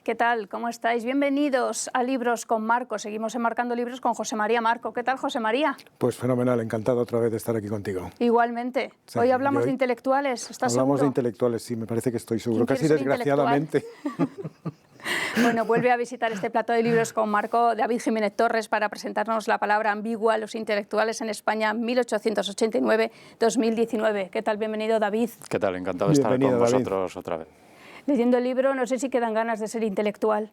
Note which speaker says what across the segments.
Speaker 1: ¿Qué tal? ¿Cómo estáis? Bienvenidos a Libros con Marco. Seguimos enmarcando libros con José María Marco. ¿Qué tal, José María?
Speaker 2: Pues fenomenal, encantado otra vez de estar aquí contigo.
Speaker 1: Igualmente.
Speaker 2: Sí,
Speaker 1: hoy hablamos de intelectuales, ¿estás seguro?
Speaker 2: Hablamos de intelectuales, sí, me parece que estoy seguro,
Speaker 1: ¿Quién
Speaker 2: casi
Speaker 1: quiere ser
Speaker 2: desgraciadamente.
Speaker 1: Bueno, vuelve a visitar este plato de libros con Marco David Jiménez Torres para presentarnos La palabra ambigua, los intelectuales en España, 1889-2019. ¿Qué tal? Bienvenido, David.
Speaker 3: ¿Qué tal? Encantado de estar con vosotros otra vez.
Speaker 1: Leyendo el libro, no sé si quedan ganas de ser intelectual.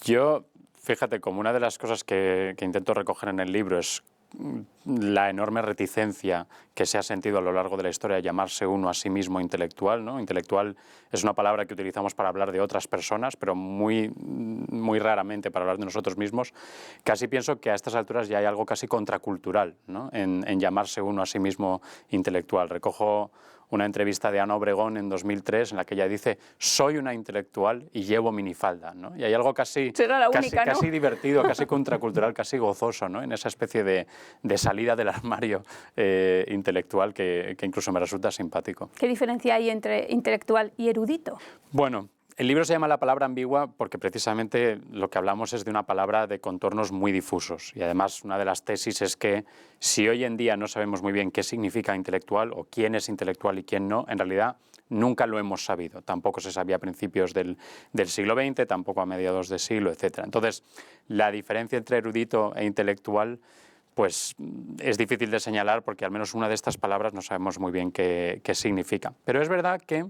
Speaker 3: Yo, fíjate, como una de las cosas que intento recoger en el libro es la enorme reticencia que se ha sentido a lo largo de la historia de llamarse uno a sí mismo intelectual, ¿no? Intelectual es una palabra que utilizamos para hablar de otras personas, pero muy raramente para hablar de nosotros mismos. Casi pienso que a estas alturas ya hay algo casi contracultural, ¿no? en llamarse uno a sí mismo intelectual. Recojo una entrevista de Ana Obregón en 2003 en la que ella dice: soy una intelectual y llevo minifalda, ¿no? Y hay algo casi divertido, casi contracultural, casi gozoso, ¿no? En esa especie de salida del armario intelectual que incluso me resulta simpático.
Speaker 1: ¿Qué diferencia hay entre intelectual y erudito?
Speaker 3: Bueno, el libro se llama La palabra ambigua porque precisamente lo que hablamos es de una palabra de contornos muy difusos, y además una de las tesis es que si hoy en día no sabemos muy bien qué significa intelectual o quién es intelectual y quién no, en realidad nunca lo hemos sabido. Tampoco se sabía a principios del siglo XX, tampoco a mediados de siglo, etc. Entonces, la diferencia entre erudito e intelectual pues es difícil de señalar porque al menos una de estas palabras no sabemos muy bien qué significa. Pero es verdad que,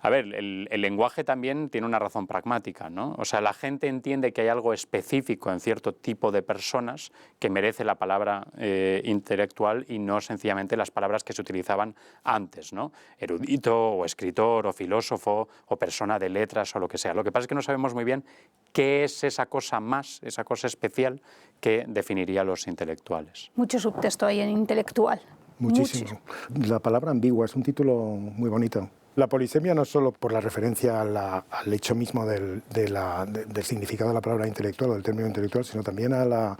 Speaker 3: a ver, el lenguaje también tiene una razón pragmática, ¿no? O sea, la gente entiende que hay algo específico en cierto tipo de personas que merece la palabra intelectual y no sencillamente las palabras que se utilizaban antes, ¿no? Erudito o escritor o filósofo o persona de letras o lo que sea. Lo que pasa es que no sabemos muy bien qué es esa cosa más, esa cosa especial que definiría a los intelectuales.
Speaker 1: Mucho subtexto ahí en intelectual.
Speaker 2: Muchísimo. La palabra ambigua es un título muy bonito. La polisemia no es solo por la referencia al hecho mismo del significado de la palabra intelectual o del término intelectual, sino también a la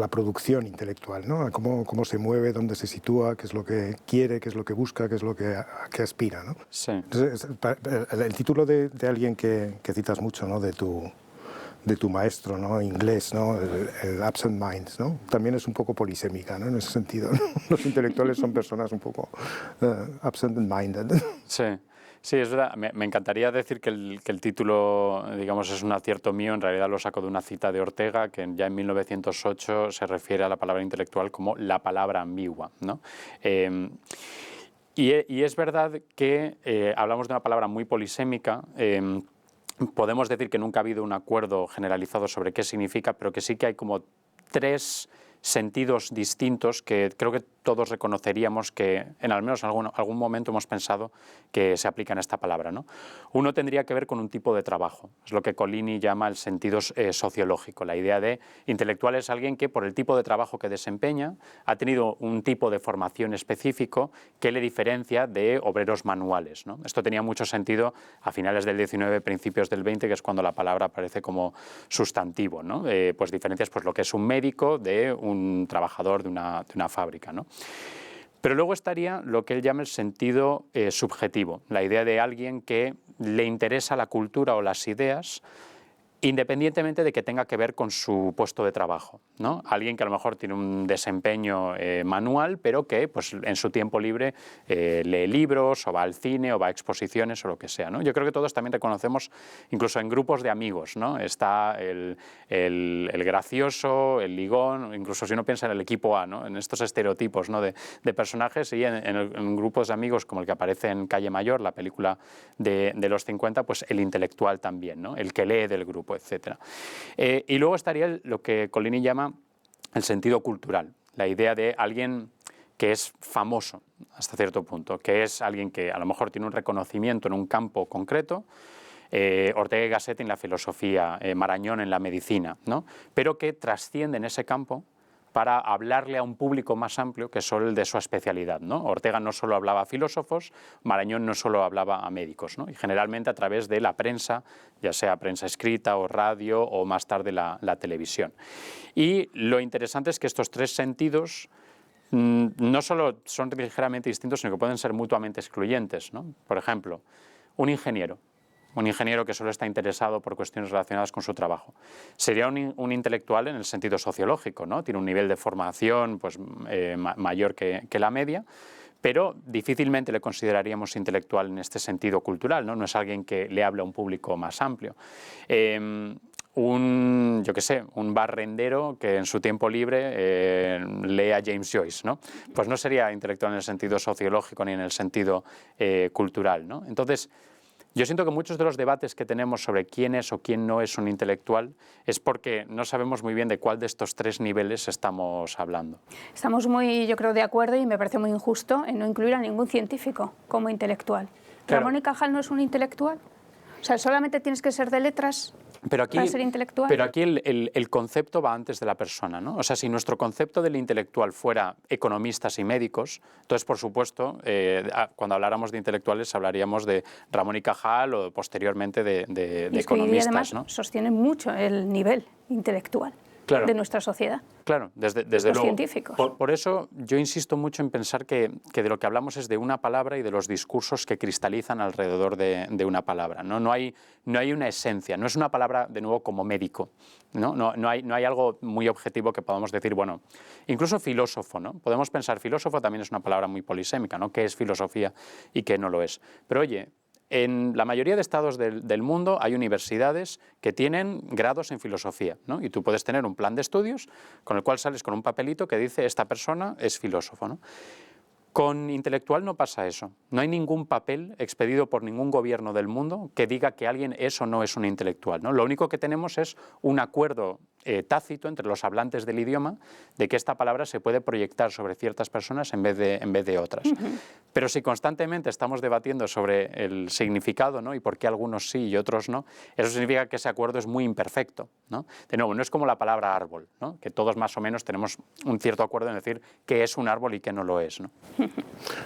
Speaker 2: producción intelectual, ¿no? A cómo se mueve, dónde se sitúa, qué es lo que quiere, qué es lo que busca, qué es lo que aspira, ¿no?
Speaker 3: Sí.
Speaker 2: Entonces, el título de alguien que citas mucho, ¿no? de tu maestro, ¿no? Inglés, ¿no? El Absent Minds, ¿no? También es un poco polisémica, ¿no? En ese sentido, ¿no? Los intelectuales son personas un poco absent-minded.
Speaker 3: Sí. Sí, es verdad. Me encantaría decir que el título, digamos, es un acierto mío. En realidad lo saco de una cita de Ortega, que ya en 1908 se refiere a la palabra intelectual como la palabra ambigua, ¿no? Y es verdad que hablamos de una palabra muy polisémica. Podemos decir que nunca ha habido un acuerdo generalizado sobre qué significa, pero que sí que hay como tres sentidos distintos que creo que todos reconoceríamos que en al menos algún momento hemos pensado que se aplican a esta palabra, ¿no? Uno tendría que ver con un tipo de trabajo, es lo que Collini llama el sentido sociológico. La idea de intelectual es alguien que por el tipo de trabajo que desempeña ha tenido un tipo de formación específico que le diferencia de obreros manuales, ¿no? Esto tenía mucho sentido a finales del XIX, principios del XX, que es cuando la palabra aparece como sustantivo, ¿no? Pues diferencias pues lo que es un médico de un trabajador de una fábrica, ¿no? Pero luego estaría lo que él llama el sentido subjetivo, la idea de alguien que le interesa la cultura o las ideas independientemente de que tenga que ver con su puesto de trabajo, ¿no? Alguien que a lo mejor tiene un desempeño manual, pero que pues, en su tiempo libre lee libros, o va al cine, o va a exposiciones, o lo que sea, ¿no? Yo creo que todos también reconocemos, incluso en grupos de amigos, ¿no? Está el gracioso, el ligón, incluso si uno piensa en el equipo A, ¿no? En estos estereotipos, ¿no? de personajes, y en grupos de amigos como el que aparece en Calle Mayor, la película de los 50, pues el intelectual también, ¿no? El que lee del grupo, etc. Y luego estaría lo que Collini llama el sentido cultural, la idea de alguien que es famoso hasta cierto punto, que es alguien que a lo mejor tiene un reconocimiento en un campo concreto, Ortega y Gasset en la filosofía, Marañón en la medicina, ¿no? Pero que trasciende en ese campo para hablarle a un público más amplio que solo el de su especialidad, ¿no? Ortega no solo hablaba a filósofos, Marañón no solo hablaba a médicos, ¿no? Y generalmente a través de la prensa, ya sea prensa escrita o radio o más tarde la televisión. Y lo interesante es que estos tres sentidos no solo son ligeramente distintos, sino que pueden ser mutuamente excluyentes, ¿no? Por ejemplo, un ingeniero un ingeniero que solo está interesado por cuestiones relacionadas con su trabajo. Sería un intelectual en el sentido sociológico, ¿no? Tiene un nivel de formación pues, mayor que la media, pero difícilmente le consideraríamos intelectual en este sentido cultural, ¿no? No es alguien que le hable a un público más amplio. Yo qué sé, un barrendero que en su tiempo libre lee a James Joyce, ¿no? Pues no sería intelectual en el sentido sociológico ni en el sentido cultural, ¿no? Entonces, yo siento que muchos de los debates que tenemos sobre quién es o quién no es un intelectual es porque no sabemos muy bien de cuál de estos tres niveles estamos hablando.
Speaker 1: Estamos muy, yo creo, de acuerdo, y me parece muy injusto en no incluir a ningún científico como intelectual.
Speaker 3: Claro.
Speaker 1: ¿Ramón y Cajal no es un intelectual? O sea, solamente tienes que ser de letras
Speaker 3: Pero aquí,
Speaker 1: para ser intelectual.
Speaker 3: Pero aquí el concepto va antes de la persona, ¿no? O sea, si nuestro concepto del intelectual fuera economistas y médicos, entonces, por supuesto, cuando habláramos de intelectuales hablaríamos de Ramón y Cajal o posteriormente de economistas,
Speaker 1: además,
Speaker 3: ¿no?
Speaker 1: sostienen mucho el nivel intelectual, claro, de nuestra sociedad.
Speaker 3: Claro, desde
Speaker 1: los
Speaker 3: luego.
Speaker 1: Científicos.
Speaker 3: Por eso yo insisto mucho en pensar que de lo que hablamos es de una palabra y de los discursos que cristalizan alrededor de una palabra, ¿no? No hay una esencia, no es una palabra, de nuevo, como médico, ¿no? No hay algo muy objetivo que podamos decir, bueno, incluso filósofo, ¿no? Podemos pensar, filósofo también es una palabra muy polisémica, ¿no? ¿Qué es filosofía y qué no lo es? Pero oye, en la mayoría de estados del mundo hay universidades que tienen grados en filosofía, ¿no? Y tú puedes tener un plan de estudios con el cual sales con un papelito que dice esta persona es filósofo, ¿no? Con intelectual no pasa eso. No hay ningún papel expedido por ningún gobierno del mundo que diga que alguien es o no es un intelectual, ¿no? Lo único que tenemos es un acuerdo tácito entre los hablantes del idioma de que esta palabra se puede proyectar sobre ciertas personas en vez de otras. Pero si constantemente estamos debatiendo sobre el significado, ¿no? Y por qué algunos sí y otros no, eso significa que ese acuerdo es muy imperfecto, ¿no? De nuevo, no es como la palabra árbol, ¿no? Que todos más o menos tenemos un cierto acuerdo en decir qué es un árbol y qué no lo es, ¿no?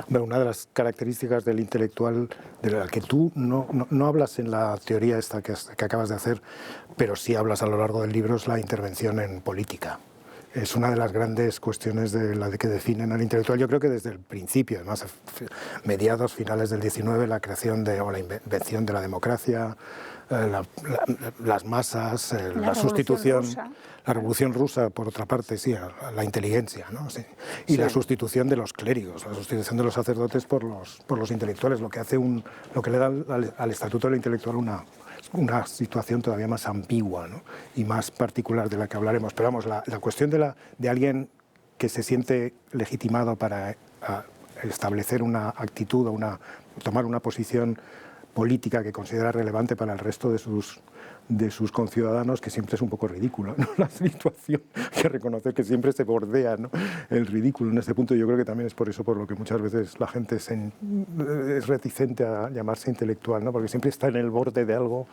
Speaker 2: Bueno, una de las características del intelectual, de la que tú no hablas en la teoría esta que acabas de hacer, pero sí hablas a lo largo del libro, es la intervención en política. Es una de las grandes cuestiones de la que definen al intelectual. Yo creo que desde el principio, además, mediados, finales del XIX, la creación o la invención de la democracia, las masas, la sustitución, la Revolución Rusa, por otra parte, sí, la inteligencia, ¿no? Sí. Y sí, la sustitución de los clérigos, la sustitución de los sacerdotes por los intelectuales, lo que le da al estatuto del intelectual una situación todavía más ambigua, ¿no? Y más particular, de la que hablaremos. Pero vamos, la cuestión de alguien que se siente legitimado para establecer una actitud o tomar una posición política que considera relevante para el resto de sus conciudadanos, que siempre es un poco ridícula, ¿no? La situación, hay que reconocer que siempre se bordea, ¿no? El ridículo en este punto. Yo creo que también es por eso por lo que muchas veces la gente es reticente a llamarse intelectual, ¿no? Porque siempre está en el borde de algo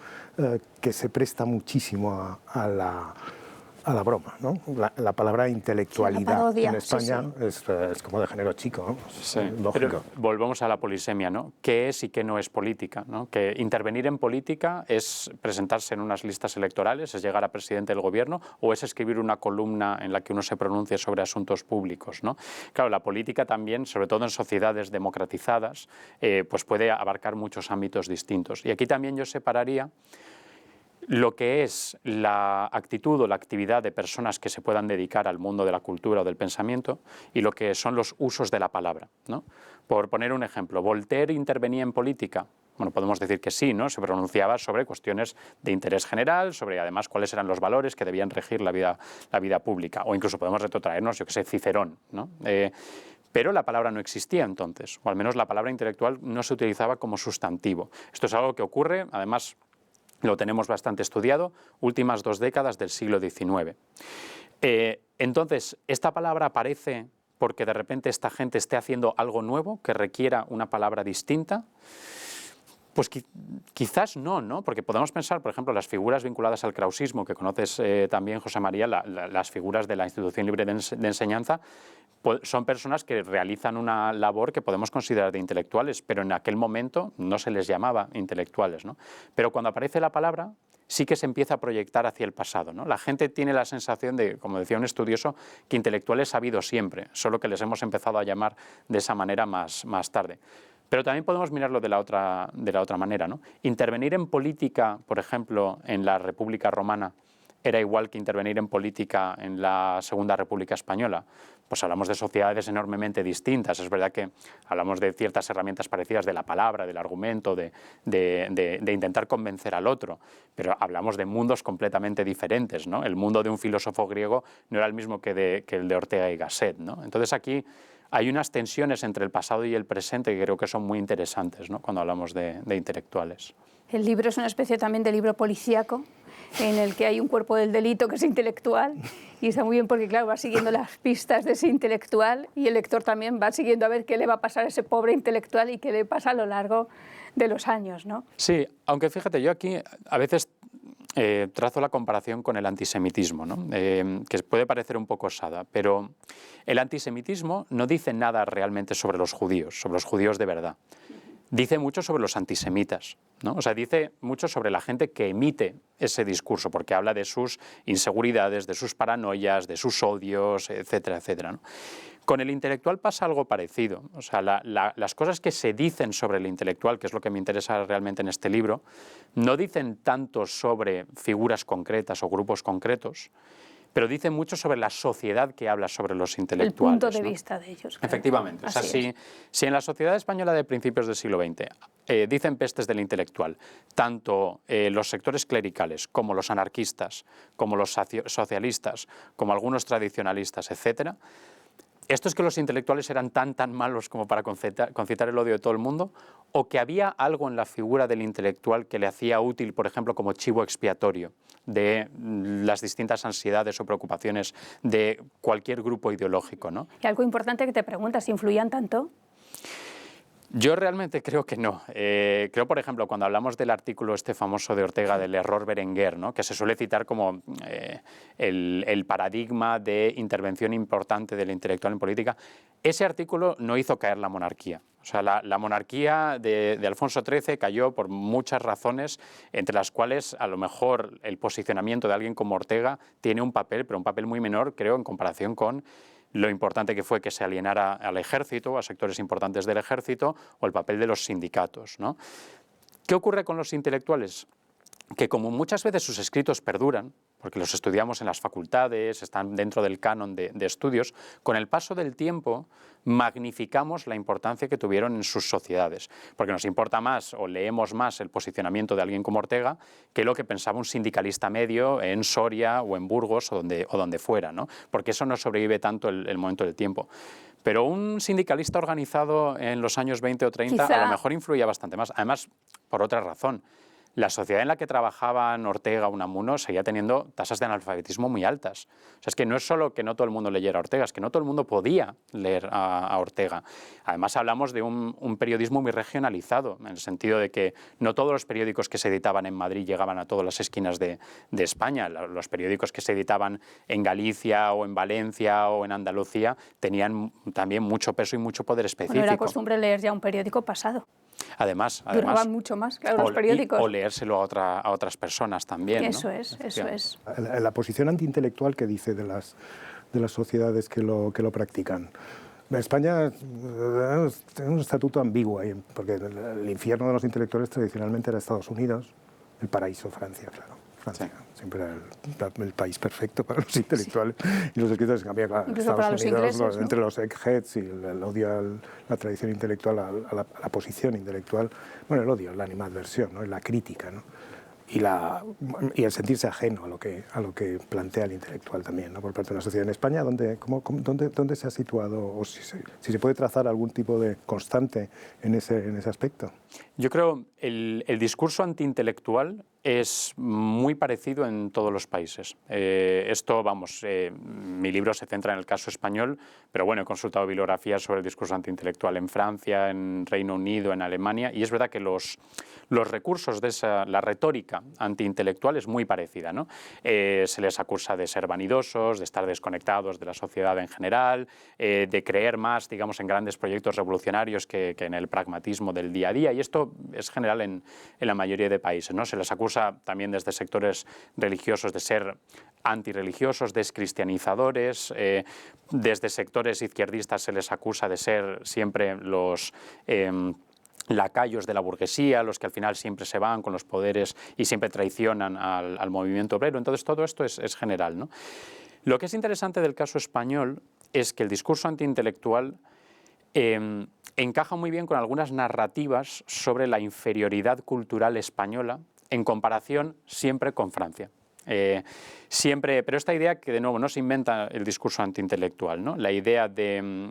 Speaker 2: que se presta muchísimo a la broma, ¿no? La palabra intelectualidad en España es como de género chico, ¿no?
Speaker 3: Sí,
Speaker 2: lógico.
Speaker 3: Pero volvemos a la polisemia, ¿no? ¿Qué es y qué no es política, ¿no? Que intervenir en política es presentarse en unas listas electorales, es llegar a presidente del gobierno, o es escribir una columna en la que uno se pronuncie sobre asuntos públicos, ¿no? Claro, la política también, sobre todo en sociedades democratizadas, pues puede abarcar muchos ámbitos distintos. Y aquí también yo separaría lo que es la actitud o la actividad de personas que se puedan dedicar al mundo de la cultura o del pensamiento y lo que son los usos de la palabra, ¿no? Por poner un ejemplo, ¿Voltaire intervenía en política? Bueno, podemos decir que sí, ¿no? Se pronunciaba sobre cuestiones de interés general, sobre además cuáles eran los valores que debían regir la vida pública. O incluso podemos retrotraernos, yo que sé, Cicerón, ¿no? Pero la palabra no existía entonces, o al menos la palabra intelectual no se utilizaba como sustantivo. Esto es algo que ocurre, además, lo tenemos bastante estudiado, últimas 2 décadas del siglo XIX. Entonces, ¿esta palabra aparece porque de repente esta gente esté haciendo algo nuevo que requiera una palabra distinta? Pues quizás no, porque podemos pensar, por ejemplo, las figuras vinculadas al krausismo, que conoces también, José María, las figuras de la Institución Libre de Enseñanza, son personas que realizan una labor que podemos considerar de intelectuales, pero en aquel momento no se les llamaba intelectuales, ¿no? Pero cuando aparece la palabra, sí que se empieza a proyectar hacia el pasado, ¿no? La gente tiene la sensación de, como decía un estudioso, que intelectuales ha habido siempre, solo que les hemos empezado a llamar de esa manera más tarde. Pero también podemos mirarlo de la otra manera, ¿no? Intervenir en política, por ejemplo, en la República Romana, era igual que intervenir en política en la Segunda República Española. Pues hablamos de sociedades enormemente distintas. Es verdad que hablamos de ciertas herramientas parecidas de la palabra, del argumento, de intentar convencer al otro, pero hablamos de mundos completamente diferentes, ¿no? El mundo de un filósofo griego no era el mismo que el de Ortega y Gasset, ¿no? Entonces aquí hay unas tensiones entre el pasado y el presente que creo que son muy interesantes, ¿no?, cuando hablamos de intelectuales.
Speaker 1: El libro es una especie también de libro policíaco, en el que hay un cuerpo del delito que es intelectual, y está muy bien porque, claro, va siguiendo las pistas de ese intelectual y el lector también va siguiendo a ver qué le va a pasar a ese pobre intelectual y qué le pasa a lo largo de los años, ¿no?
Speaker 3: Sí, aunque fíjate, yo aquí a veces trazo la comparación con el antisemitismo, ¿no? Que puede parecer un poco osada, pero el antisemitismo no dice nada realmente sobre los judíos de verdad. Dice mucho sobre los antisemitas, ¿no? O sea, dice mucho sobre la gente que emite ese discurso, porque habla de sus inseguridades, de sus paranoias, de sus odios, etcétera, etcétera, ¿no? Con el intelectual pasa algo parecido. O sea, las cosas que se dicen sobre el intelectual, que es lo que me interesa realmente en este libro, no dicen tanto sobre figuras concretas o grupos concretos, pero dice mucho sobre la sociedad que habla sobre los intelectuales.
Speaker 1: El punto de
Speaker 3: ¿no?
Speaker 1: vista de ellos. Claro.
Speaker 3: Efectivamente. O sea, si en la sociedad española de principios del siglo XX dicen pestes del intelectual, tanto los sectores clericales como los anarquistas, como los socialistas, como algunos tradicionalistas, etcétera, ¿esto es que los intelectuales eran tan malos como para concitar el odio de todo el mundo? ¿O que había algo en la figura del intelectual que le hacía útil, por ejemplo, como chivo expiatorio de las distintas ansiedades o preocupaciones de cualquier grupo ideológico, ¿no?
Speaker 1: Y algo importante que te preguntas, ¿influían tanto?
Speaker 3: Yo realmente creo que no. Creo, por ejemplo, cuando hablamos del artículo este famoso de Ortega, del error Berenguer, ¿no?, que se suele citar como el paradigma de intervención importante del intelectual en política, ese artículo no hizo caer la monarquía. O sea, la monarquía de Alfonso XIII cayó por muchas razones, entre las cuales a lo mejor el posicionamiento de alguien como Ortega tiene un papel, pero un papel muy menor, creo, en comparación con lo importante que fue que se alienara al ejército, a sectores importantes del ejército, o el papel de los sindicatos, ¿no? ¿Qué ocurre con los intelectuales? Que como muchas veces sus escritos perduran, porque los estudiamos en las facultades, están dentro del canon de estudios, con el paso del tiempo magnificamos la importancia que tuvieron en sus sociedades, porque nos importa más o leemos más el posicionamiento de alguien como Ortega que lo que pensaba un sindicalista medio en Soria o en Burgos o donde fuera, ¿no? Porque eso no sobrevive tanto el momento del tiempo. Pero un sindicalista organizado en los años 20 o 30 a lo mejor influía bastante más, además por otra razón. La sociedad en la que trabajaban Ortega o Unamuno seguía teniendo tasas de analfabetismo muy altas. O sea, es que no es solo que no todo el mundo leyera a Ortega, es que no todo el mundo podía leer a Ortega. Además, hablamos de un periodismo muy regionalizado, en el sentido de que no todos los periódicos que se editaban en Madrid llegaban a todas las esquinas de España. Los periódicos que se editaban en Galicia o en Valencia o en Andalucía tenían también mucho peso y mucho poder específico.
Speaker 1: Bueno, era costumbre leer ya un periódico pasado.
Speaker 3: Además,
Speaker 1: duraban mucho más, claro, los periódicos.
Speaker 3: O leérselo a otras personas también.
Speaker 1: Eso,
Speaker 3: ¿no?
Speaker 1: es.
Speaker 2: La posición antiintelectual que dice de las sociedades que lo practican. España tiene un estatuto ambiguo ahí, porque el infierno de los intelectuales tradicionalmente era Estados Unidos, el paraíso Francia, claro. Francia siempre era el país perfecto para los intelectuales y los escritores. En cambio, Estados Unidos, ingleses, ¿no? Entre los eggheads y el odio a la tradición intelectual, a la posición intelectual, bueno, el odio, la animadversión, ¿no?, la crítica, ¿no?, y el sentirse ajeno a lo que plantea el intelectual también, ¿no?, por parte de una sociedad. En España, ¿dónde se ha situado, o si se puede trazar algún tipo de constante en ese aspecto?
Speaker 3: Yo creo el discurso antiintelectual es muy parecido en todos los países. Mi libro se centra en el caso español, pero bueno, he consultado bibliografías sobre el discurso antiintelectual en Francia, en Reino Unido, en Alemania, y es verdad que los recursos de la retórica antiintelectual es muy parecida, ¿no? Se les acusa de ser vanidosos, de estar desconectados de la sociedad en general, de creer más, digamos, en grandes proyectos revolucionarios que en el pragmatismo del día a día, y esto es general en la mayoría de países, ¿no? Se les acusa también desde sectores religiosos de ser antirreligiosos, descristianizadores, desde sectores izquierdistas se les acusa de ser siempre los lacayos de la burguesía, los que al final siempre se van con los poderes y siempre traicionan al movimiento obrero. Entonces todo esto es general, ¿no? Lo que es interesante del caso español es que el discurso antiintelectual encaja muy bien con algunas narrativas sobre la inferioridad cultural española en comparación siempre con Francia. Pero esta idea que de nuevo no se inventa el discurso antiintelectual, ¿no? La idea de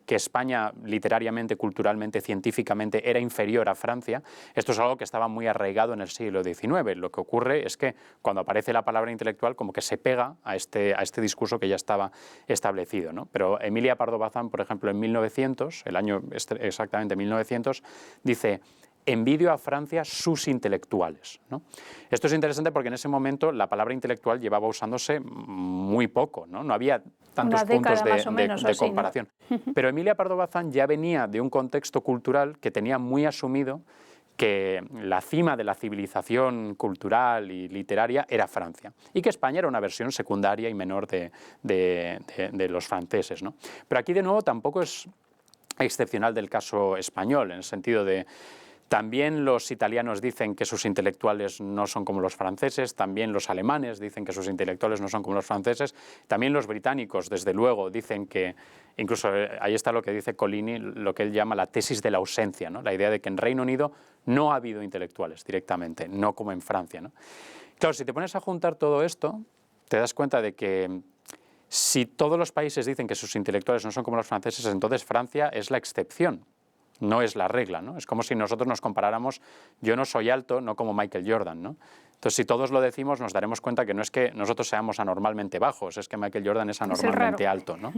Speaker 3: que España literariamente, culturalmente, científicamente era inferior a Francia, esto es algo que estaba muy arraigado en el siglo XIX. Lo que ocurre es que cuando aparece la palabra intelectual como que se pega a este discurso que ya estaba establecido, ¿no? Pero Emilia Pardo Bazán, por ejemplo, en 1900, el año exactamente 1900, dice: envidio a Francia sus intelectuales, ¿no? Esto es interesante porque en ese momento la palabra intelectual llevaba usándose muy poco, ¿no? No había tantos puntos de comparación. ¿No? Pero Emilia Pardo Bazán ya venía de un contexto cultural que tenía muy asumido que la cima de la civilización cultural y literaria era Francia y que España era una versión secundaria y menor de los franceses, ¿no? Pero aquí de nuevo tampoco es excepcional del caso español, en el sentido de también los italianos dicen que sus intelectuales no son como los franceses, también los alemanes dicen que sus intelectuales no son como los franceses, también los británicos, desde luego, dicen que, incluso ahí está lo que dice Collini, lo que él llama la tesis de la ausencia, ¿no? La idea de que en Reino Unido no ha habido intelectuales directamente, no como en Francia, ¿no? Claro, si te pones a juntar todo esto, te das cuenta de que si todos los países dicen que sus intelectuales no son como los franceses, entonces Francia es la excepción. No es la regla, ¿no? Es como si nosotros nos comparáramos, yo no soy alto, no como Michael Jordan, ¿no? Entonces, si todos lo decimos, nos daremos cuenta que no es que nosotros seamos anormalmente bajos, es que Michael Jordan es anormalmente alto, ¿no?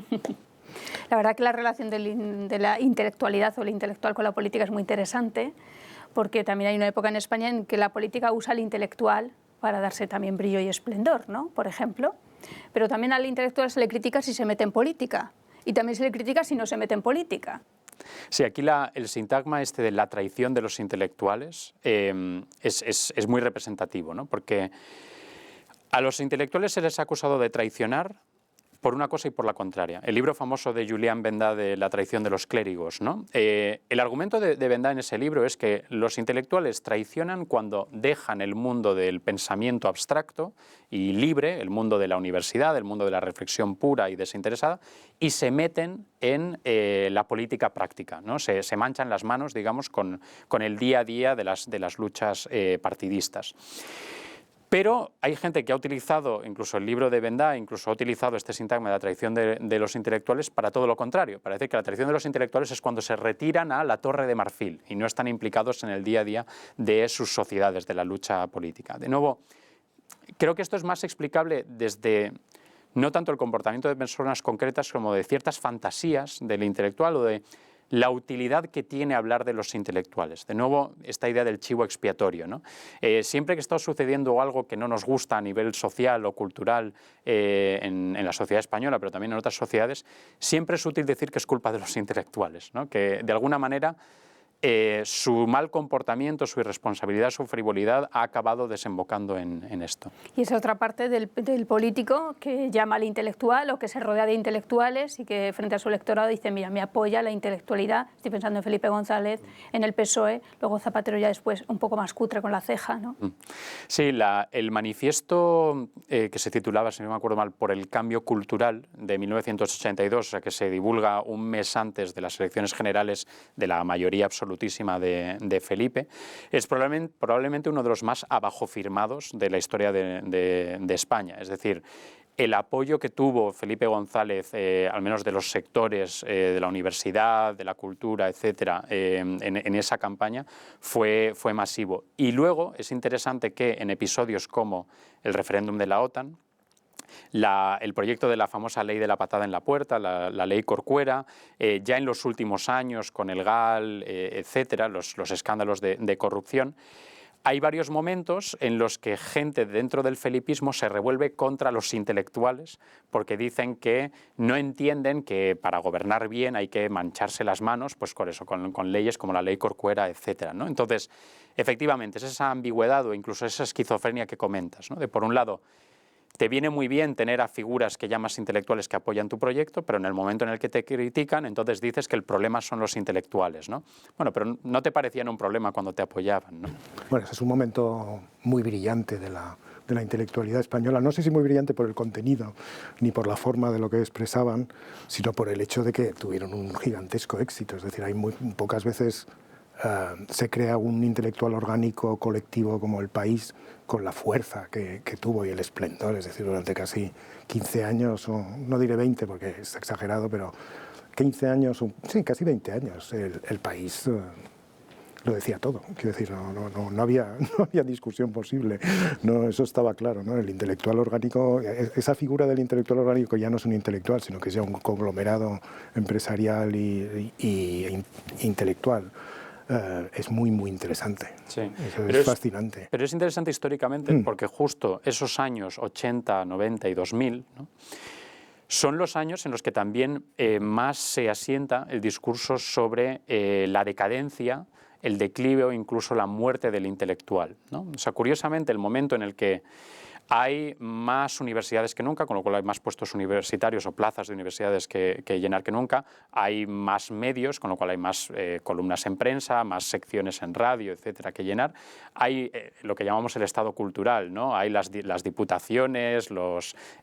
Speaker 1: La verdad que la relación de la intelectualidad o el intelectual con la política es muy interesante, porque también hay una época en España en que la política usa al intelectual para darse también brillo y esplendor, ¿no? Por ejemplo. Pero también al intelectual se le critica si se mete en política, y también se le critica si no se mete en política.
Speaker 3: Sí, aquí el sintagma de la traición de los intelectuales es muy representativo, ¿no? Porque a los intelectuales se les ha acusado de traicionar por una cosa y por la contraria. El libro famoso de Julián Bendà de La traición de los clérigos, ¿no? El argumento de Bendà en ese libro es que los intelectuales traicionan cuando dejan el mundo del pensamiento abstracto y libre, el mundo de la universidad, el mundo de la reflexión pura y desinteresada, y se meten en la política práctica, ¿no? Se manchan las manos, digamos, con el día a día de las luchas partidistas. Pero hay gente que ha utilizado, incluso el libro de Bendà, incluso ha utilizado este sintagma de la traición de los intelectuales para todo lo contrario. Para decir que la traición de los intelectuales es cuando se retiran a la Torre de Marfil y no están implicados en el día a día de sus sociedades, de la lucha política. De nuevo, creo que esto es más explicable desde no tanto el comportamiento de personas concretas como de ciertas fantasías del intelectual o de la utilidad que tiene hablar de los intelectuales. De nuevo, esta idea del chivo expiatorio, ¿no? Siempre que está sucediendo algo que no nos gusta a nivel social o cultural en la sociedad española, pero también en otras sociedades, siempre es útil decir que es culpa de los intelectuales, ¿no? Que de alguna manera su mal comportamiento, su irresponsabilidad, su frivolidad ha acabado desembocando en esto.
Speaker 1: Y esa otra parte del político que llama al intelectual o que se rodea de intelectuales y que frente a su electorado dice, mira, me apoya la intelectualidad. Estoy pensando en Felipe González, en el PSOE, luego Zapatero ya después un poco más cutre con la ceja, ¿no?
Speaker 3: Sí, el manifiesto que se titulaba, si no me acuerdo mal, por el cambio cultural de 1982, o sea, que se divulga un mes antes de las elecciones generales de la mayoría absolutísima de Felipe, es probablemente uno de los más abajo firmados de la historia de España. Es decir, el apoyo que tuvo Felipe González, al menos de los sectores de la universidad, de la cultura, etcétera, en esa campaña, fue masivo. Y luego es interesante que en episodios como el referéndum de la OTAN, el proyecto de la famosa ley de la patada en la puerta, la ley Corcuera, ya en los últimos años con el GAL, etcétera, los escándalos de corrupción, hay varios momentos en los que gente dentro del felipismo se revuelve contra los intelectuales porque dicen que no entienden que para gobernar bien hay que mancharse las manos, pues con eso, con leyes como la ley Corcuera, etcétera, ¿no? Entonces, efectivamente, es esa ambigüedad o incluso esa esquizofrenia que comentas, ¿no? De por un lado, te viene muy bien tener a figuras que llamas intelectuales que apoyan tu proyecto, pero en el momento en el que te critican, entonces dices que el problema son los intelectuales, ¿no? Bueno, pero no te parecían un problema cuando te apoyaban, ¿no?
Speaker 2: Bueno, ese es un momento muy brillante de la intelectualidad española. No sé si muy brillante por el contenido, ni por la forma de lo que expresaban, sino por el hecho de que tuvieron un gigantesco éxito. Es decir, hay muy pocas veces se crea un intelectual orgánico colectivo como El País con la fuerza que tuvo y el esplendor. Es decir, durante casi 15 años, o no diré 20 porque es exagerado, pero 15 años, sí, casi 20 años, el País lo decía todo. Quiero decir, no había discusión posible. No, eso estaba claro, ¿no? El intelectual orgánico, esa figura del intelectual orgánico ya no es un intelectual, sino que es ya un conglomerado empresarial e intelectual. Es muy, muy interesante.
Speaker 3: Sí.
Speaker 2: Es fascinante.
Speaker 3: Pero es interesante históricamente porque justo esos años 80, 90 y 2000, ¿no?, son los años en los que también más se asienta el discurso sobre la decadencia, el declive o incluso la muerte del intelectual, ¿no? O sea, curiosamente, el momento en el que hay más universidades que nunca, con lo cual hay más puestos universitarios o plazas de universidades que llenar que nunca, hay más medios, con lo cual hay más columnas en prensa, más secciones en radio, etcétera, que llenar. Hay lo que llamamos el estado cultural, ¿no? Hay las diputaciones,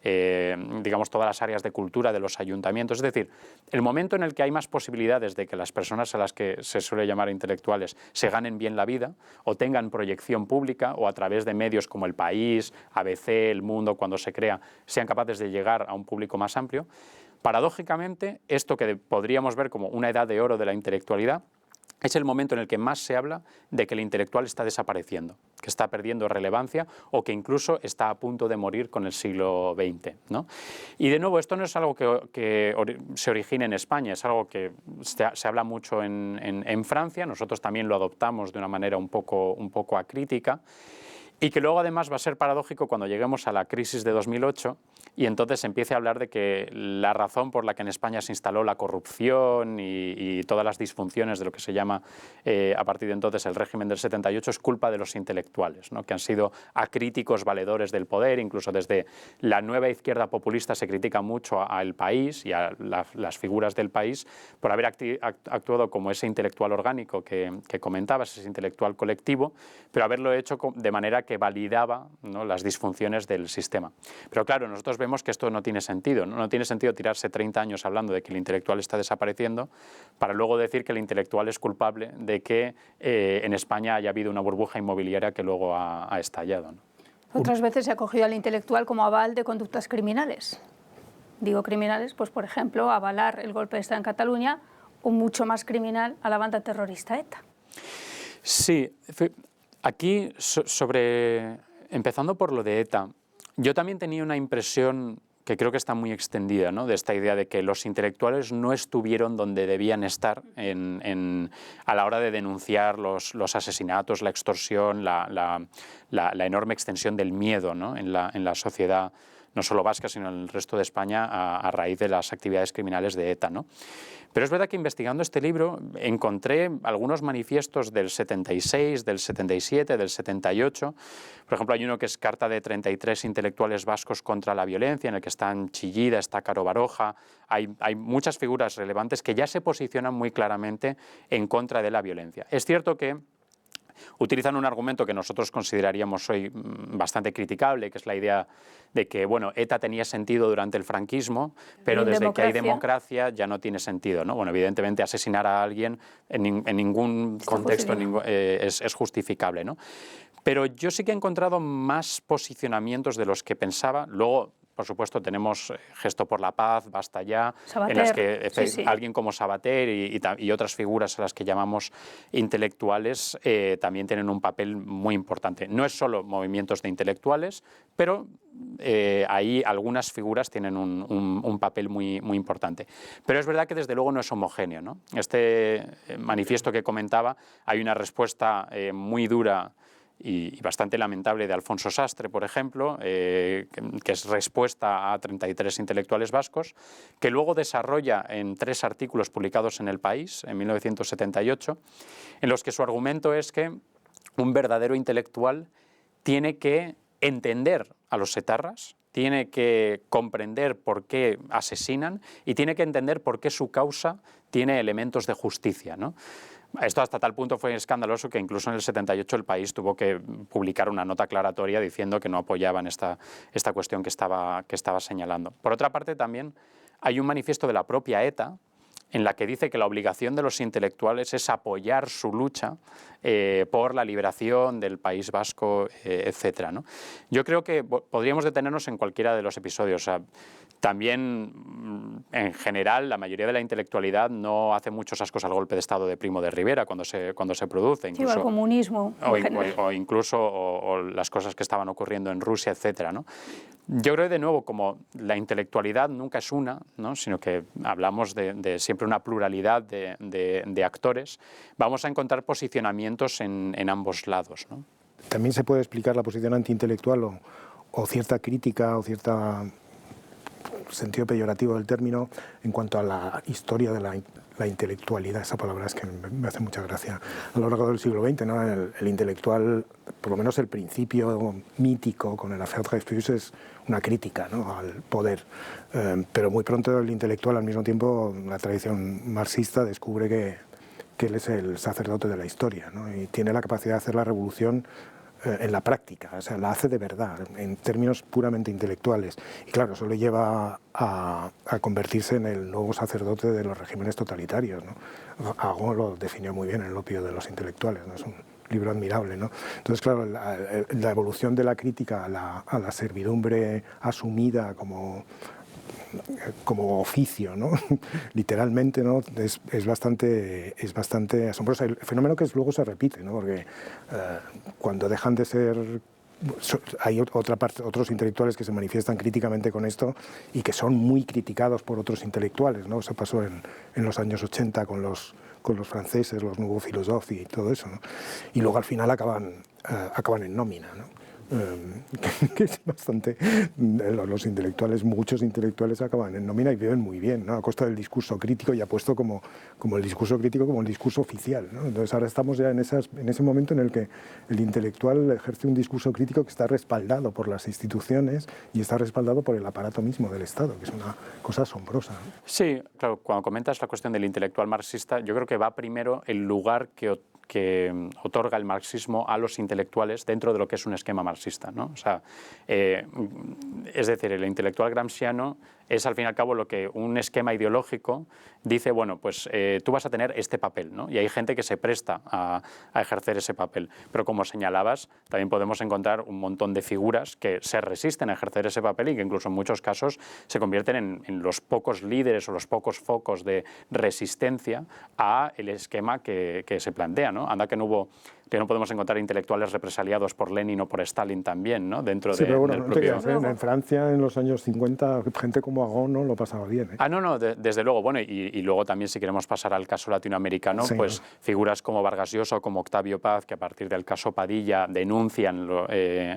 Speaker 3: digamos, todas las áreas de cultura de los ayuntamientos. Es decir, el momento en el que hay más posibilidades de que las personas a las que se suele llamar intelectuales se ganen bien la vida o tengan proyección pública o a través de medios como El País, ABC, El Mundo, cuando se crea, sean capaces de llegar a un público más amplio. Paradójicamente, esto que podríamos ver como una edad de oro de la intelectualidad es el momento en el que más se habla de que el intelectual está desapareciendo, que está perdiendo relevancia o que incluso está a punto de morir con el siglo XX, ¿no? Y de nuevo, esto no es algo que se origine en España, es algo que se habla mucho en Francia, nosotros también lo adoptamos de una manera un poco acrítica. Y que luego además va a ser paradójico cuando lleguemos a la crisis de 2008 y entonces se empiece a hablar de que la razón por la que en España se instaló la corrupción y todas las disfunciones de lo que se llama a partir de entonces el régimen del 78 es culpa de los intelectuales, ¿no?, que han sido acríticos valedores del poder. Incluso desde la nueva izquierda populista se critica mucho al País y a las figuras del País por haber actuado como ese intelectual orgánico que comentabas, ese intelectual colectivo, pero haberlo hecho de manera que validaba, ¿no?, las disfunciones del sistema. Pero claro, nosotros vemos que esto no tiene sentido, ¿no? No tiene sentido tirarse 30 años hablando de que el intelectual está desapareciendo para luego decir que el intelectual es culpable de que en España haya habido una burbuja inmobiliaria que luego ha estallado, ¿no?
Speaker 1: Otras veces se ha cogido al intelectual como aval de conductas criminales. Digo criminales, pues por ejemplo, avalar el golpe de Estado en Cataluña o mucho más criminal a la banda terrorista ETA.
Speaker 3: Sí. Aquí, empezando por lo de ETA, yo también tenía una impresión que creo que está muy extendida, ¿no?, de esta idea de que los intelectuales no estuvieron donde debían estar a la hora de denunciar los asesinatos, la extorsión, la enorme extensión del miedo, ¿no?, en la sociedad, no solo vasca, sino en el resto de España, a raíz de las actividades criminales de ETA, ¿no? Pero es verdad que investigando este libro encontré algunos manifiestos del 76, del 77, del 78. Por ejemplo, hay uno que es Carta de 33 intelectuales vascos contra la violencia, en el que están Chillida, está Caro Baroja. Hay muchas figuras relevantes que ya se posicionan muy claramente en contra de la violencia. Es cierto que utilizan un argumento que nosotros consideraríamos hoy bastante criticable, que es la idea de que, bueno, ETA tenía sentido durante el franquismo, pero desde que hay democracia ya no tiene sentido, ¿no? Bueno, evidentemente asesinar a alguien en ningún contexto es justificable, ¿no? Pero yo sí que he encontrado más posicionamientos de los que pensaba. Luego, por supuesto, tenemos Gesto por la Paz, Basta Ya,
Speaker 1: Sabater,
Speaker 3: en las que alguien como Sabater y otras figuras a las que llamamos intelectuales también tienen un papel muy importante. No es solo movimientos de intelectuales, pero ahí algunas figuras tienen un papel muy importante. Pero es verdad que desde luego no es homogéneo, ¿no? Este manifiesto que comentaba, hay una respuesta muy dura y bastante lamentable de Alfonso Sastre, por ejemplo, que es respuesta a 33 intelectuales vascos, que luego desarrolla en 3 artículos publicados en El País, en 1978, en los que su argumento es que un verdadero intelectual tiene que entender a los etarras, tiene que comprender por qué asesinan y tiene que entender por qué su causa tiene elementos de justicia, ¿no? Esto hasta tal punto fue escandaloso que incluso en el 78 el país tuvo que publicar una nota aclaratoria diciendo que no apoyaban esta cuestión que estaba señalando. Por otra parte, también hay un manifiesto de la propia ETA en la que dice que la obligación de los intelectuales es apoyar su lucha por la liberación del País Vasco, etc., ¿no? Yo creo que podríamos detenernos en cualquiera de los episodios. O sea, también, en general, la mayoría de la intelectualidad no hace muchos ascos al golpe de Estado de Primo de Rivera cuando se produce.
Speaker 1: Incluso, sí, al comunismo.
Speaker 3: O incluso las cosas que estaban ocurriendo en Rusia, etc., ¿no? Yo creo que, de nuevo, como la intelectualidad nunca es una, ¿no? Sino que hablamos de siempre una pluralidad de actores, vamos a encontrar posicionamientos en ambos lados, ¿no?
Speaker 2: También se puede explicar la posición antiintelectual o cierta crítica o cierta sentido peyorativo del término en cuanto a la historia de la intelectualidad. Esa palabra es que me hace mucha gracia. A lo largo del siglo XX, ¿no? el intelectual, por lo menos el principio mítico con el Affaire Dreyfus, es una crítica, ¿no? al poder. Pero muy pronto el intelectual, al mismo tiempo, la tradición marxista descubre que él es el sacerdote de la historia, ¿no? Y tiene la capacidad de hacer la revolución en la práctica, o sea, la hace de verdad, en términos puramente intelectuales. Y claro, eso le lleva a convertirse en el nuevo sacerdote de los regímenes totalitarios, ¿no? Agon lo definió muy bien en El opio de los intelectuales, ¿no? Es un libro admirable, ¿no? Entonces, claro, la evolución de la crítica a la servidumbre asumida como oficio, ¿no? Literalmente, ¿no? es bastante asombrosa. El fenómeno que luego se repite, ¿no? Porque cuando dejan de ser... Hay otros intelectuales que se manifiestan críticamente con esto y que son muy criticados por otros intelectuales, ¿no? Eso pasó en los años 80 con los franceses, los Nouveaux Philosophes y todo eso, ¿no? Y luego al final acaban en nómina, ¿no? Que es bastante... Los intelectuales, muchos intelectuales acaban en nómina y viven muy bien, ¿no? A costa del discurso crítico, y apuesto como el discurso crítico como el discurso oficial, ¿no? Entonces ahora estamos ya en ese momento en el que el intelectual ejerce un discurso crítico que está respaldado por las instituciones y está respaldado por el aparato mismo del Estado, que es una cosa asombrosa, ¿no?
Speaker 3: Sí, claro, cuando comentas la cuestión del intelectual marxista, yo creo que va primero el lugar que otorga el marxismo a los intelectuales dentro de lo que es un esquema marxista, ¿no? O sea, es decir, el intelectual gramsciano es al fin y al cabo lo que un esquema ideológico dice, bueno, pues tú vas a tener este papel, ¿no? Y hay gente que se presta a ejercer ese papel. Pero como señalabas, también podemos encontrar un montón de figuras que se resisten a ejercer ese papel y que incluso en muchos casos se convierten en los pocos líderes o los pocos focos de resistencia a el esquema que se plantea, ¿no? Anda que no podemos encontrar intelectuales represaliados por Lenin o por Stalin también, ¿no? Dentro
Speaker 2: sí, pero bueno,
Speaker 3: del propio...
Speaker 2: En Francia, en los años 50, gente como Agon no lo pasaba bien, ¿eh?
Speaker 3: No, desde luego. Bueno, y luego también, si queremos pasar al caso latinoamericano, sí, pues figuras como Vargas Llosa o como Octavio Paz, que a partir del caso Padilla denuncian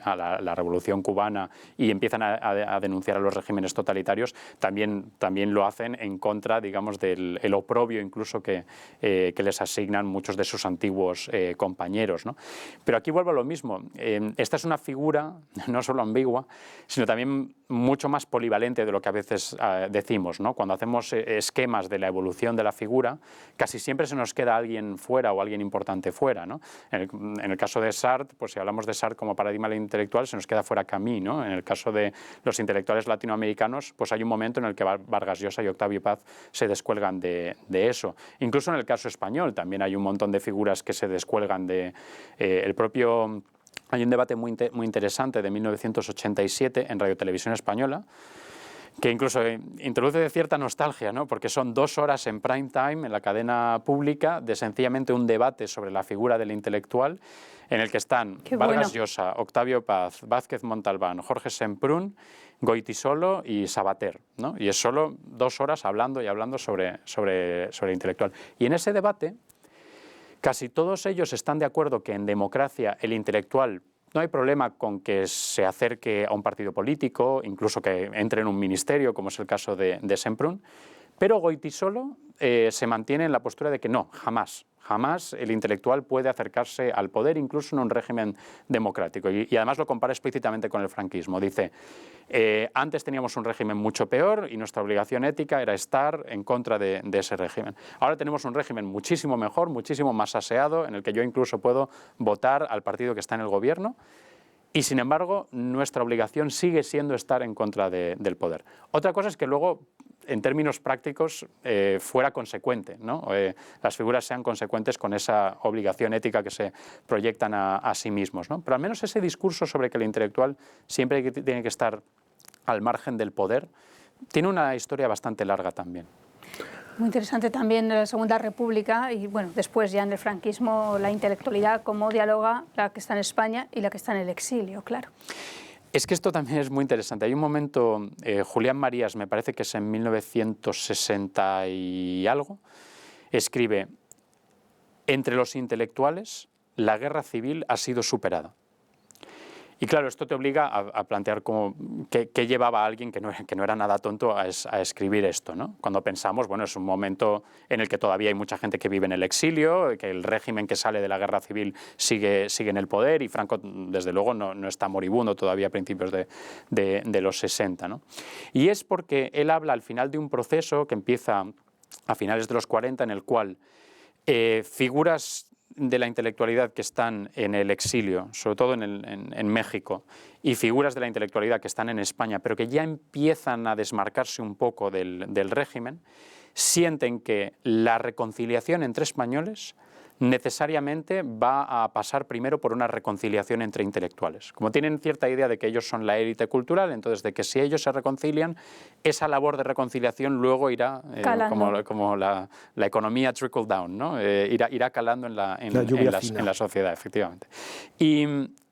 Speaker 3: a la Revolución Cubana y empiezan a denunciar a los regímenes totalitarios, también lo hacen en contra, digamos, del oprobio incluso que les asignan muchos de sus antiguos compañeros, ¿no? Pero aquí vuelvo a lo mismo. Esta es una figura no solo ambigua, sino también mucho más polivalente de lo que a veces decimos, ¿no? Cuando hacemos esquemas de la evolución de la figura, casi siempre se nos queda alguien fuera o alguien importante fuera, ¿no? En el caso de Sartre, pues si hablamos de Sartre como paradigma intelectual, se nos queda fuera Camus, ¿no? En el caso de los intelectuales latinoamericanos, pues hay un momento en el que Vargas Llosa y Octavio Paz se descuelgan de eso. Incluso en el caso español también hay un montón de figuras que se descuelgan de el propio... Hay un debate muy interesante de 1987 en Radio Televisión Española, que incluso introduce cierta nostalgia, ¿no? Porque son 2 horas en prime time en la cadena pública de sencillamente un debate sobre la figura del intelectual, en el que están Vargas Llosa, Octavio Paz, Vázquez Montalbán, Jorge Semprún, Goytisolo y Sabater, ¿no? Y es solo 2 horas hablando sobre intelectual. Y en ese debate casi todos ellos están de acuerdo que en democracia el intelectual no hay problema con que se acerque a un partido político, incluso que entre en un ministerio, como es el caso de Semprún, Pero Goytisolo se mantiene en la postura de que no, jamás el intelectual puede acercarse al poder, incluso en un régimen democrático. Y además lo compara explícitamente con el franquismo. Dice, antes teníamos un régimen mucho peor y nuestra obligación ética era estar en contra de ese régimen. Ahora tenemos un régimen muchísimo mejor, muchísimo más aseado, en el que yo incluso puedo votar al partido que está en el gobierno. Y sin embargo, nuestra obligación sigue siendo estar en contra del poder. Otra cosa es que luego, en términos prácticos, fuera consecuente, ¿no? Las figuras sean consecuentes con esa obligación ética que se proyectan a sí mismos, ¿no? Pero al menos ese discurso sobre que el intelectual siempre tiene que estar al margen del poder, tiene una historia bastante larga también.
Speaker 1: Muy interesante también la Segunda República y bueno, después ya en el franquismo la intelectualidad, cómo dialoga la que está en España y la que está en el exilio, claro.
Speaker 3: Es que esto también es muy interesante. Hay un momento, Julián Marías, me parece que es en 1960 y algo, escribe, entre los intelectuales la guerra civil ha sido superada. Y claro, esto te obliga a plantear qué llevaba a alguien que no era nada tonto a escribir esto, ¿no? Cuando pensamos, bueno, es un momento en el que todavía hay mucha gente que vive en el exilio, que el régimen que sale de la guerra civil sigue en el poder y Franco, desde luego, no está moribundo todavía a principios de los 60, ¿no? Y es porque él habla al final de un proceso que empieza a finales de los 40, en el cual figuras de la intelectualidad que están en el exilio, sobre todo en México, y figuras de la intelectualidad que están en España, pero que ya empiezan a desmarcarse un poco del régimen, sienten que la reconciliación entre españoles necesariamente va a pasar primero por una reconciliación entre intelectuales. Como tienen cierta idea de que ellos son la élite cultural, entonces de que si ellos se reconcilian, esa labor de reconciliación luego irá, como la economía trickle down, ¿no? Irá calando en la sociedad, efectivamente.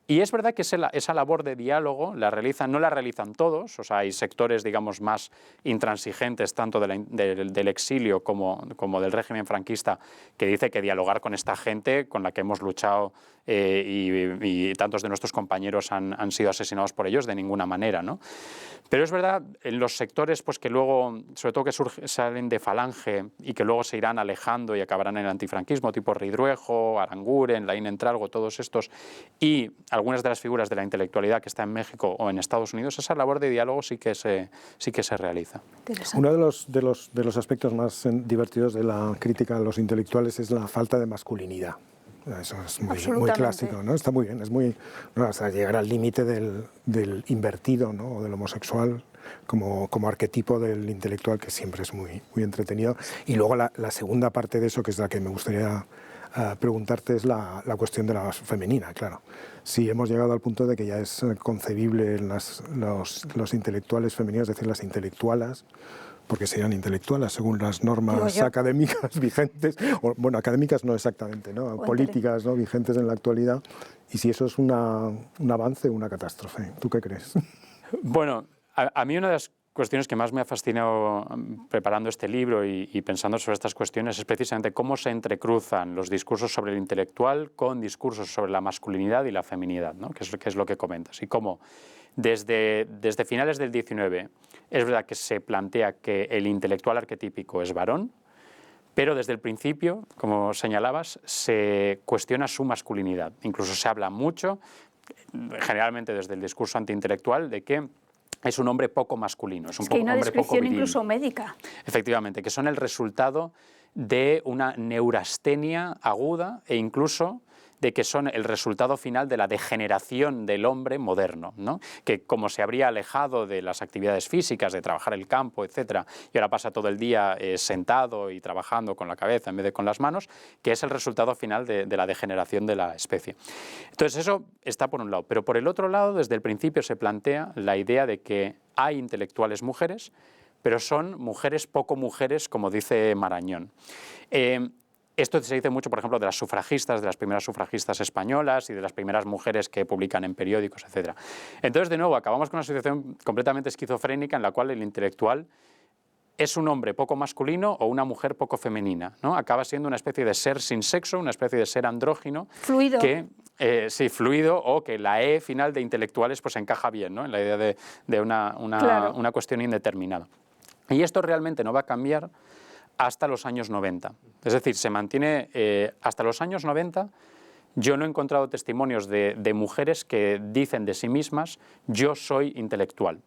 Speaker 3: Y es verdad que esa labor de diálogo no la realizan todos, o sea, hay sectores, digamos, más intransigentes tanto del exilio como del régimen franquista que dice que dialogar con esta gente con la que hemos luchado y tantos de nuestros compañeros han sido asesinados por ellos de ninguna manera, ¿no? Pero es verdad, en los sectores pues, que luego, sobre todo que salen de Falange y que luego se irán alejando y acabarán en el antifranquismo, tipo Ridruejo, Aranguren, Laín Entralgo, todos estos, y algunas de las figuras de la intelectualidad que está en México o en Estados Unidos, esa labor de diálogo sí que se realiza.
Speaker 2: Uno de los aspectos más divertidos de la crítica a los intelectuales es la falta de masculinidad. Eso es muy clásico, ¿no? Está muy bien, hasta llegar al límite del invertido, ¿no? O del homosexual como arquetipo del intelectual, que siempre es muy entretenido. Y luego la segunda parte de eso, que es la que me gustaría preguntarte, es la cuestión de la femenina, claro. Si hemos llegado al punto de que ya es concebible los intelectuales femeninos, es decir, las intelectualas, porque serían intelectuales según las normas académicas vigentes, bueno, académicas no exactamente, ¿no? Políticas, ¿no? Vigentes en la actualidad, y si eso es un avance o una catástrofe. ¿Tú qué crees?
Speaker 3: Bueno, a mí una de las cuestiones que más me ha fascinado preparando este libro y pensando sobre estas cuestiones es precisamente cómo se entrecruzan los discursos sobre el intelectual con discursos sobre la masculinidad y la feminidad, ¿no? que es lo que comentas, y cómo desde finales del 19 es verdad que se plantea que el intelectual arquetípico es varón, pero desde el principio, como señalabas, se cuestiona su masculinidad. Incluso se habla mucho, generalmente desde el discurso antiintelectual, de que es un hombre poco masculino, es un
Speaker 1: que hay una
Speaker 3: hombre poco
Speaker 1: descripción
Speaker 3: viril.
Speaker 1: Incluso médica.
Speaker 3: Efectivamente, que son el resultado de una neurastenia aguda e incluso de que son el resultado final de la degeneración del hombre moderno, ¿no? Que como se habría alejado de las actividades físicas, de trabajar el campo, etcétera, y ahora pasa todo el día sentado y trabajando con la cabeza en vez de con las manos, que es el resultado final de la degeneración de la especie. Entonces eso está por un lado, pero por el otro lado, desde el principio se plantea la idea de que hay intelectuales mujeres, pero son mujeres poco mujeres, como dice Marañón. Esto se dice mucho, por ejemplo, de las sufragistas, de las primeras sufragistas españolas y de las primeras mujeres que publican en periódicos, etc. Entonces, de nuevo, acabamos con una situación completamente esquizofrénica en la cual el intelectual es un hombre poco masculino o una mujer poco femenina, ¿no? Acaba siendo una especie de ser sin sexo, una especie de ser andrógino.
Speaker 1: Fluido.
Speaker 3: Sí, fluido, o que la E final de intelectuales pues encaja bien, ¿no? En la idea de una cuestión indeterminada. Y esto realmente no va a cambiar hasta los años 90. Es decir, se mantiene hasta los años 90. Yo no he encontrado testimonios de mujeres que dicen de sí mismas, yo soy intelectual.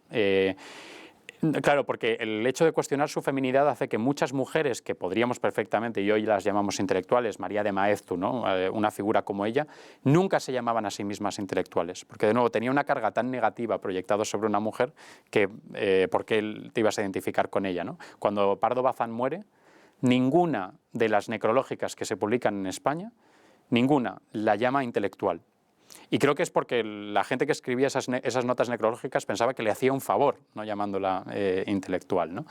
Speaker 3: Claro, porque el hecho de cuestionar su feminidad hace que muchas mujeres que podríamos perfectamente, y hoy las llamamos intelectuales, María de Maeztu, ¿no? Una figura como ella, nunca se llamaban a sí mismas intelectuales, porque de nuevo tenía una carga tan negativa proyectada sobre una mujer que ¿por qué te ibas a identificar con ella, ¿no? Cuando Pardo Bazán muere, ninguna de las necrológicas que se publican en España, ninguna la llama intelectual. Y creo que es porque la gente que escribía esas notas necrológicas pensaba que le hacía un favor, no llamándola intelectual, ¿no?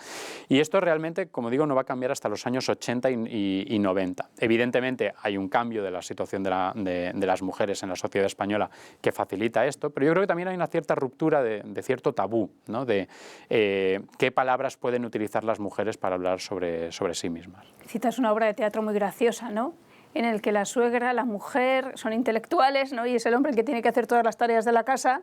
Speaker 3: Y esto realmente, como digo, no va a cambiar hasta los años 80 y 90. Evidentemente hay un cambio de la situación de las mujeres en la sociedad española que facilita esto, pero yo creo que también hay una cierta ruptura de cierto tabú, ¿no? De qué palabras pueden utilizar las mujeres para hablar sobre sí mismas.
Speaker 1: Citas una obra de teatro muy graciosa, ¿no?, en el que la suegra, la mujer, son intelectuales, ¿no?, y es el hombre el que tiene que hacer todas las tareas de la casa,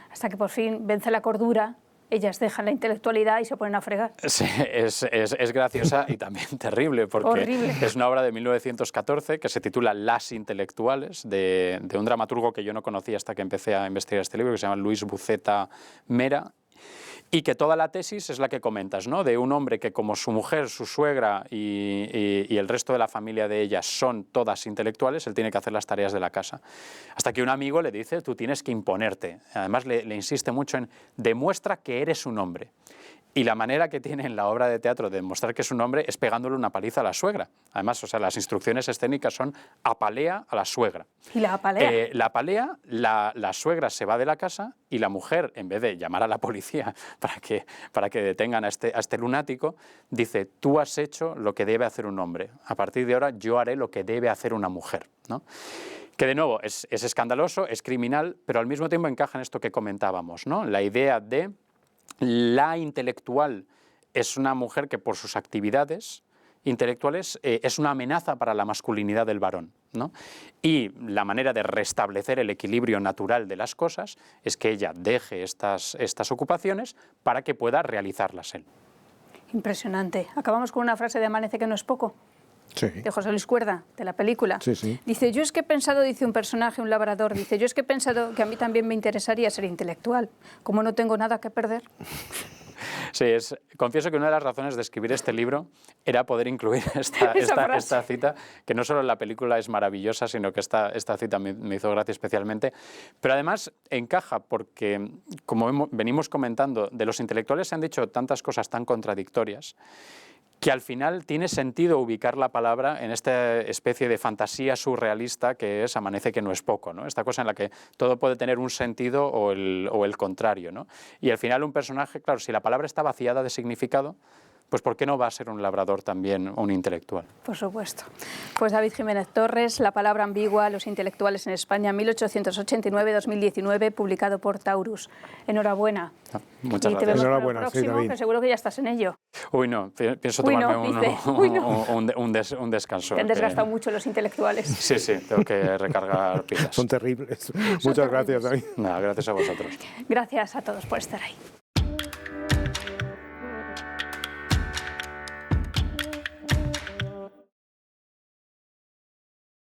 Speaker 1: hasta que por fin vence la cordura, ellas dejan la intelectualidad y se ponen a fregar.
Speaker 3: Sí, es graciosa y también terrible, porque
Speaker 1: horrible.
Speaker 3: Es una obra de 1914 que se titula Las intelectuales, de un dramaturgo que yo no conocía hasta que empecé a investigar este libro, que se llama Luis Buceta Mera, y que toda la tesis es la que comentas, ¿no?, de un hombre que, como su mujer, su suegra y el resto de la familia de ellas son todas intelectuales, él tiene que hacer las tareas de la casa. Hasta que un amigo le dice, tú tienes que imponerte. Además le insiste mucho en, demuestra que eres un hombre. Y la manera que tiene en la obra de teatro de demostrar que es un hombre es pegándole una paliza a la suegra. Además, o sea, las instrucciones escénicas son apalea a la suegra.
Speaker 1: ¿Y la apalea?
Speaker 3: La apalea, la suegra se va de la casa y la mujer, en vez de llamar a la policía para que detengan a este lunático, dice, tú has hecho lo que debe hacer un hombre. A partir de ahora yo haré lo que debe hacer una mujer, ¿no? Que de nuevo es escandaloso, es criminal, pero al mismo tiempo encaja en esto que comentábamos, ¿no? La idea de la intelectual es una mujer que por sus actividades intelectuales es una amenaza para la masculinidad del varón, ¿no? Y la manera de restablecer el equilibrio natural de las cosas es que ella deje estas ocupaciones para que pueda realizarlas él.
Speaker 1: Impresionante. Acabamos con una frase de Amanece que no es poco.
Speaker 2: Sí.
Speaker 1: De José Luis Cuerda, de la película.
Speaker 2: Sí, sí.
Speaker 1: Dice, yo es que he pensado, dice un personaje, un labrador, dice, yo es que he pensado que a mí también me interesaría ser intelectual, como no tengo nada que perder.
Speaker 3: Sí, confieso que una de las razones de escribir este libro era poder incluir esta cita, que no solo en la película es maravillosa, sino que esta cita me hizo gracia especialmente, pero además encaja porque, como venimos comentando, de los intelectuales se han dicho tantas cosas tan contradictorias, que al final tiene sentido ubicar la palabra en esta especie de fantasía surrealista que es Amanece que no es poco, ¿no? Esta cosa en la que todo puede tener un sentido o el contrario, ¿no? Y al final un personaje, claro, si la palabra está vaciada de significado, pues ¿por qué no va a ser un labrador también un intelectual?
Speaker 1: Por supuesto. Pues David Jiménez Torres, La palabra ambigua, los intelectuales en España, 1889-2019, publicado por Taurus. Enhorabuena.
Speaker 3: Muchas
Speaker 1: y te
Speaker 3: gracias.
Speaker 1: vemos
Speaker 2: Enhorabuena,
Speaker 1: para el próximo,
Speaker 2: sí, David.
Speaker 1: Que seguro que ya estás en ello.
Speaker 3: Uy, no, pienso tomarme un descanso.
Speaker 1: Te han desgastado mucho los intelectuales.
Speaker 3: Sí, tengo que recargar pilas.
Speaker 2: Son terribles. Muchas gracias, David.
Speaker 3: Nada, gracias a vosotros.
Speaker 1: Gracias a todos por estar ahí.